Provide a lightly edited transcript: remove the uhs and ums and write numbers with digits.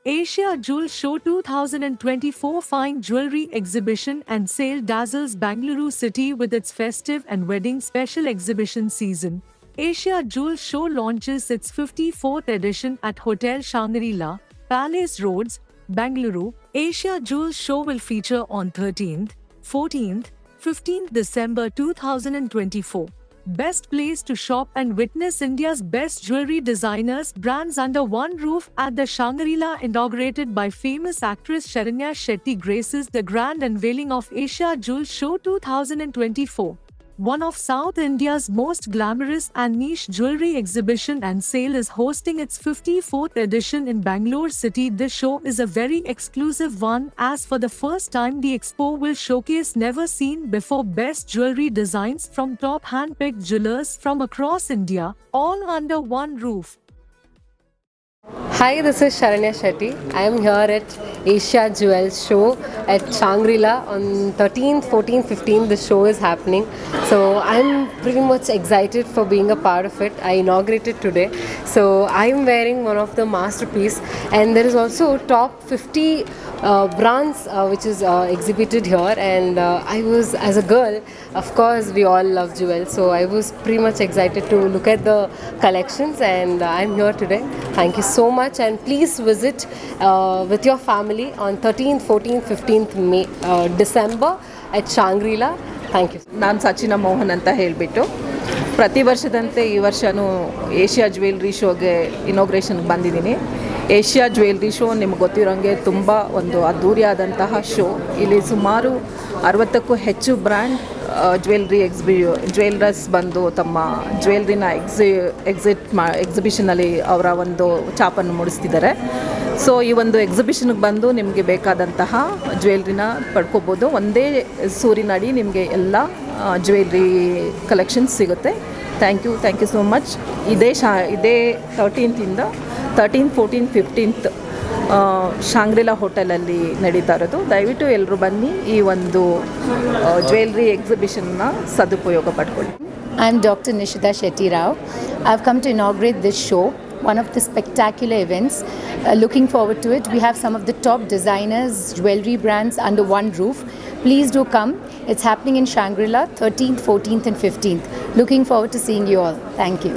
Asia Jewel Show 2024 fine jewelry exhibition and sale dazzles Bangalore city with its festive and wedding special exhibition season. Asia Jewel Show launches its 54th edition at Hotel Shangri-La, Palace Roads, Bangalore. Asia Jewel Show will feature on 13th, 14th, 15th December 2024. Best place to shop and witness India's best jewelry designers brands under one roof at the Shangri-La, inaugurated by famous actress Sharanya Shetty, graces the grand unveiling of Asia Jewel Show 2024. One of South India's most glamorous and niche jewelry exhibition and sale is hosting its 54th edition in Bangalore city. This show is a very exclusive one, as for the first time the expo will showcase never seen before best jewelry designs from top hand-picked jewelers from across India, all under one roof. Hi, this is Sharanya Shetty. I am here at Asia Jewels Show at Shangri-La on 13th, 14th, 15th. The show is happening. So I'm pretty much excited for being a part of it. I inaugurated today. So I'm wearing one of the masterpiece, and there is also top 50 brands which is exhibited here. And I was, as a girl, of course we all love jewels. So I was pretty much excited to look at the collections, and I'm here today. Thank you so much, and please visit with your family on 13th, 14th, 15th December at Shangri-La. Thank you. ನಾನು ಸಚಿನ ಮೋಹನ್ ಅಂತ ಹೇಳಿಬಿಟ್ಟು ಪ್ರತಿ ವರ್ಷದಂತೆ ಈ ವರ್ಷವೂ Asia jewellery ಶೋಗೆ ಇನಾಗ್ರೇಷನ್ಗೆ ಬಂದಿದ್ದೀನಿ. Asia jewellery show ನಿಮ್ಗೆ ಗೊತ್ತಿರೋಂಗೆ ತುಂಬ ಒಂದು ಅದ್ಧೂರಿಯಾದಂತಹ ಶೋ. ಇಲ್ಲಿ ಸುಮಾರು 60ಕ್ಕೂ ಹೆಚ್ಚು ಬ್ರ್ಯಾಂಡ್ ಜ್ಯುವೆಲ್ಲರ್ಸ್ ಬಂದು ತಮ್ಮ ಜ್ಯುವೆಲ್ರಿನ ಎಕ್ಸಿಬಿಷನಲ್ಲಿ ಅವರ ಒಂದು ಛಾಪನ್ನು ಮೂಡಿಸ್ತಿದ್ದಾರೆ. ಸೊ ಈ ಒಂದು ಎಕ್ಸಿಬಿಷನ್ಗೆ ಬಂದು ನಿಮಗೆ ಬೇಕಾದಂತಹ ಜ್ಯುವೆಲ್ರಿನ ಪಡ್ಕೋಬೋದು. ಒಂದೇ ಸೂರಿನಡಿ ನಿಮಗೆ ಎಲ್ಲ ಜ್ಯುವೆಲ್ರಿ ಕಲೆಕ್ಷನ್ಸ್ ಸಿಗುತ್ತೆ. Thank you so much. ಇದೇ 13th, 14th, 15th ಶಾಂಗ್ರಿಲಾ ಹೋಟೆಲಲ್ಲಿ ನಡೀತಾ ಇರೋದು. ದಯವಿಟ್ಟು ಎಲ್ಲರೂ ಬನ್ನಿ, ಈ ಒಂದು ಜ್ಯುವೆಲ್ರಿ ಎಕ್ಸಿಬಿಷನ್ನ ಸದುಪಯೋಗ ಪಡ್ಕೊಳ್ಳಿ. I'm Dr. Nishita Shetty Rao. I've come to inaugurate this show, one of the spectacular events. Looking forward to it. We have some of the top designers, jewelry brands under one roof. Please do come. It's happening in Shangri-La, 13th, 14th and 15th. Looking forward to seeing you all. Thank you.